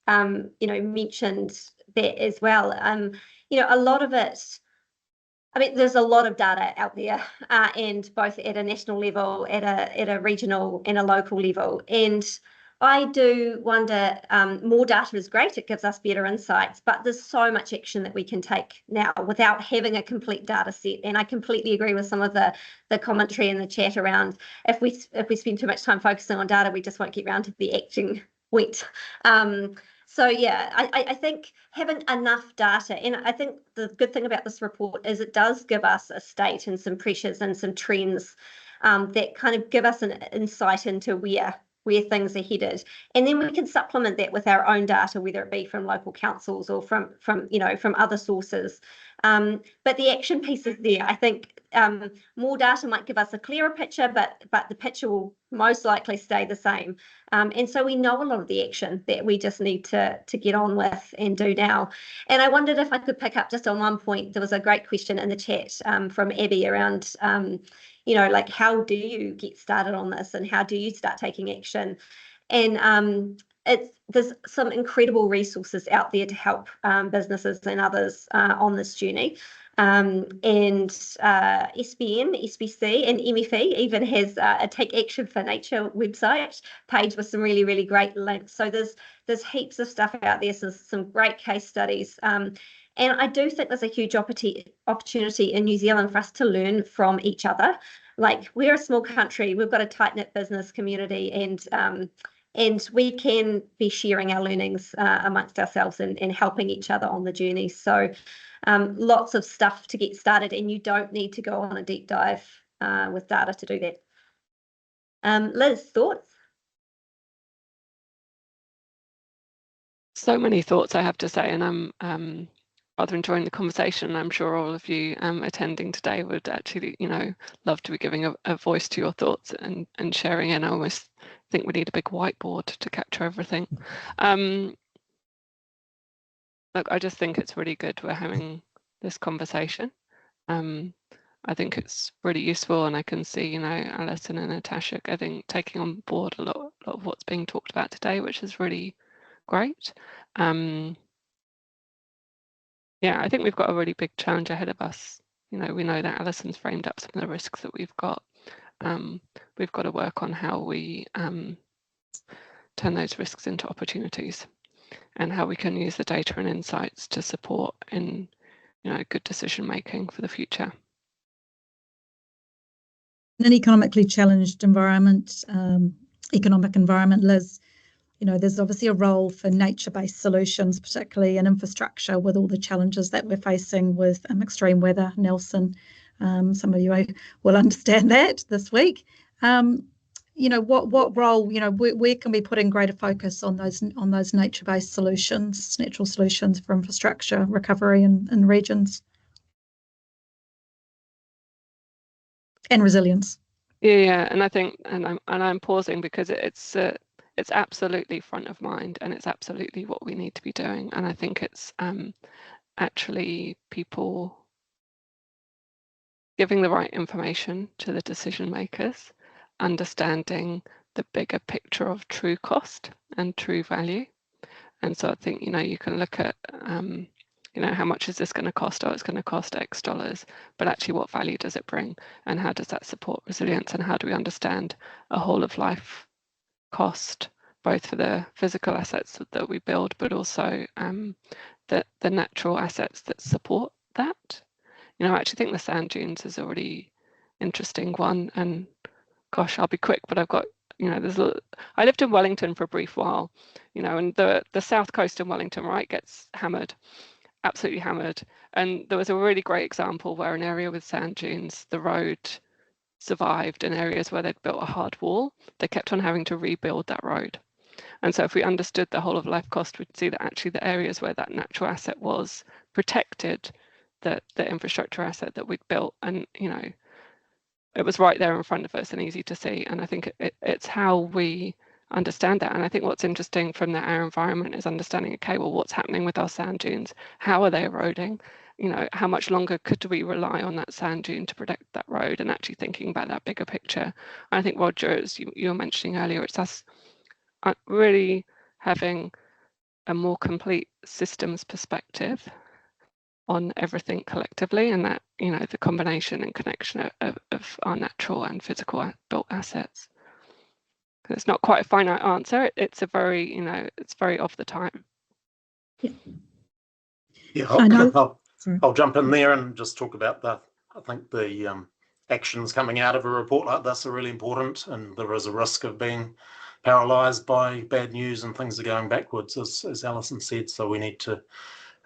mentioned that as well. A lot of it, there's a lot of data out there, and both at a national level, at a regional and a local level. And I do wonder, more data is great, it gives us better insights, but there's so much action that we can take now without having a complete data set. And I completely agree with some of the commentary in the chat around if we spend too much time focusing on data, we just won't get around to the action point. So yeah, I think having enough data, and I think the good thing about this report is it does give us a state and some pressures and some trends that kind of give us an insight into where where things are headed. And then we can supplement that with our own data, whether it be from local councils or from other sources. But the action piece is there. I think more data might give us a clearer picture, but the picture will most likely stay the same. And so we know a lot of the action that we just need to get on with and do now. And I wondered if I could pick up just on one point. There was a great question in the chat from Abby around, like, how do you get started on this and how do you start taking action? And there's some incredible resources out there to help businesses and others on this journey. And SBN, SBC, and MFE even has a Take Action for Nature website page with some really, really great links. So there's heaps of stuff out there, so some great case studies. And I do think there's a huge opportunity in New Zealand for us to learn from each other. Like, we're a small country, we've got a tight-knit business community, and we can be sharing our learnings amongst ourselves and helping each other on the journey. So lots of stuff to get started, and you don't need to go on a deep dive with data to do that. Liz, thoughts? So many thoughts, I have to say, and I'm rather enjoying the conversation. I'm sure all of you attending today would actually, love to be giving a voice to your thoughts and sharing. And I almost think we need a big whiteboard to capture everything. Look, I just think it's really good we're having this conversation. I think it's really useful, and I can see, Alison and Natasha, I think, taking on board a lot of what's being talked about today, which is really great. Yeah, I think we've got a really big challenge ahead of us. We know that Alison's framed up some of the risks that we've got. We've got to work on how we turn those risks into opportunities, and how we can use the data and insights to support in good decision making for the future. In an economically challenged environment, economic environment, Liz, there's obviously a role for nature-based solutions, particularly in infrastructure, with all the challenges that we're facing with extreme weather. Nelson, some of you will understand that this week. What role, where can we put in greater focus on those nature-based solutions, natural solutions for infrastructure recovery in regions and resilience? Yeah, and I think, and I'm pausing because it's absolutely front of mind, and it's absolutely what we need to be doing. And I think it's actually people giving the right information to the decision makers, understanding the bigger picture of true cost and true value. And so I think, you can look at, how much is this going to cost? Oh, it's going to cost X dollars, but actually what value does it bring? And how does that support resilience? And how do we understand a whole of life cost, both for the physical assets that we build, but also the natural assets that support that? I actually think the sand dunes is a really interesting one. And gosh, I'll be quick, but I've got, I lived in Wellington for a brief while, and the south coast in Wellington, right, gets hammered, absolutely hammered. And there was a really great example where an area with sand dunes, the road survived. In areas where they'd built a hard wall, they kept on having to rebuild that road. And so if we understood the whole of life cost, we'd see that actually the areas where that natural asset was protected, the infrastructure asset that we'd built, and it was right there in front of us and easy to see. And I think it's how we understand that. And I think what's interesting from our environment is understanding, okay, well, what's happening with our sand dunes? How are they eroding? How much longer could we rely on that sand dune to protect that road? And actually thinking about that bigger picture. And I think, Roger, as you were mentioning earlier, it's us really having a more complete systems perspective on everything collectively, and that the combination and connection of our natural and physical built assets. It's not quite a finite answer. It's a very it's very of the time. Yeah, I'll jump in there and just talk about I think the actions coming out of a report like this are really important, and there is a risk of being paralysed by bad news and things are going backwards, as Alison said. So we need to.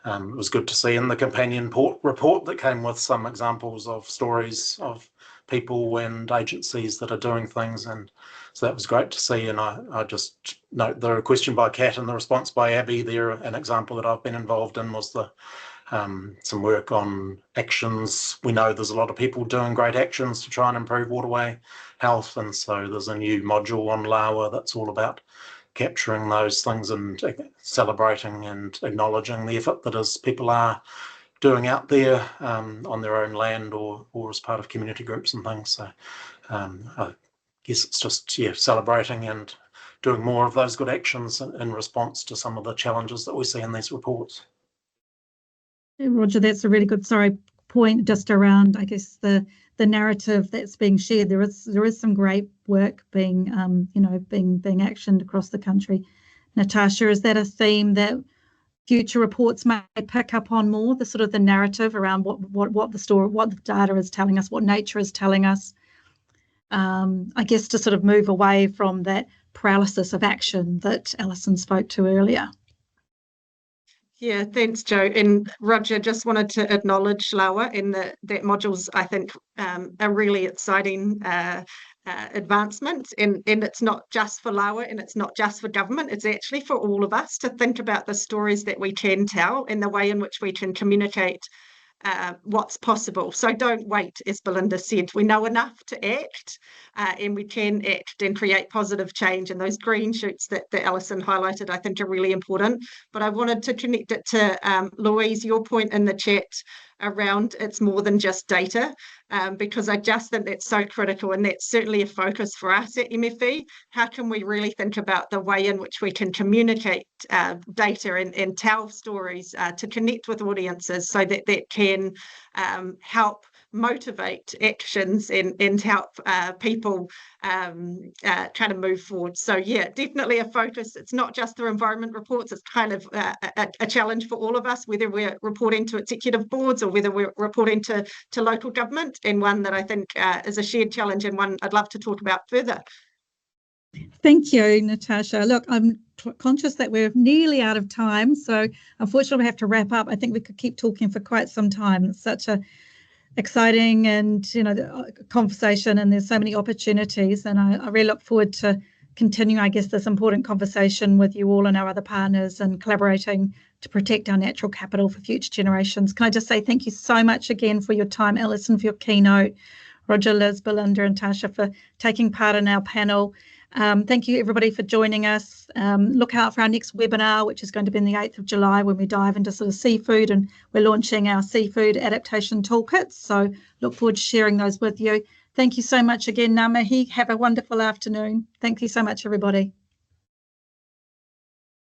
It was good to see in the companion report that came with some examples of stories of people and agencies that are doing things, and so that was great to see. And I just note the question by Kat and the response by Abby there. An example that I've been involved in was the some work on actions. We know there's a lot of people doing great actions to try and improve waterway health, and so there's a new module on Lawa that's all about capturing those things and celebrating and acknowledging the effort that people are doing out there on their own land or as part of community groups and things. So I guess it's just celebrating and doing more of those good actions in response to some of the challenges that we see in these reports. Roger, that's a really good point just around, I guess, the narrative that's being shared. There is some great work being being actioned across the country. Natasha, is that a theme that future reports may pick up on more, the sort of the narrative around what the story, what the data is telling us, what nature is telling us? I guess to sort of move away from that paralysis of action that Alison spoke to earlier. Yeah, thanks, Jo. And Roger, just wanted to acknowledge Lawa in that module's, I think, a really exciting advancement. And it's not just for Lawa and it's not just for government, it's actually for all of us to think about the stories that we can tell and the way in which we can communicate what's possible. So don't wait, as Belinda said. We know enough to act, and we can act and create positive change. And those green shoots that Alison highlighted, I think, are really important. But I wanted to connect it to Louise, your point in the chat around it's more than just data, because I just think that's so critical, and that's certainly a focus for us at MFE. How can we really think about the way in which we can communicate data and tell stories to connect with audiences so that can help motivate actions and help people kind of move forward. So yeah, definitely a focus. It's not just the environment reports, it's kind of a challenge for all of us, whether we're reporting to executive boards or whether we're reporting to local government, and one that I think is a shared challenge and one I'd love to talk about further. Thank you, Natasha. Look, I'm conscious that we're nearly out of time, so unfortunately we have to wrap up. I think we could keep talking for quite some time. It's such a exciting and conversation, and there's so many opportunities, and I really look forward to continuing, I guess, this important conversation with you all and our other partners and collaborating to protect our natural capital for future generations. Can I just say thank you so much again for your time, Alison, for your keynote, Roger, Liz, Belinda and Tasha for taking part in our panel. Thank you everybody for joining us. Look out for our next webinar, which is going to be on the 8th of July, when we dive into sort of seafood, and we're launching our seafood adaptation toolkits. So look forward to sharing those with you. Thank you so much again, Ngā mihi. Have a wonderful afternoon. Thank you so much, everybody.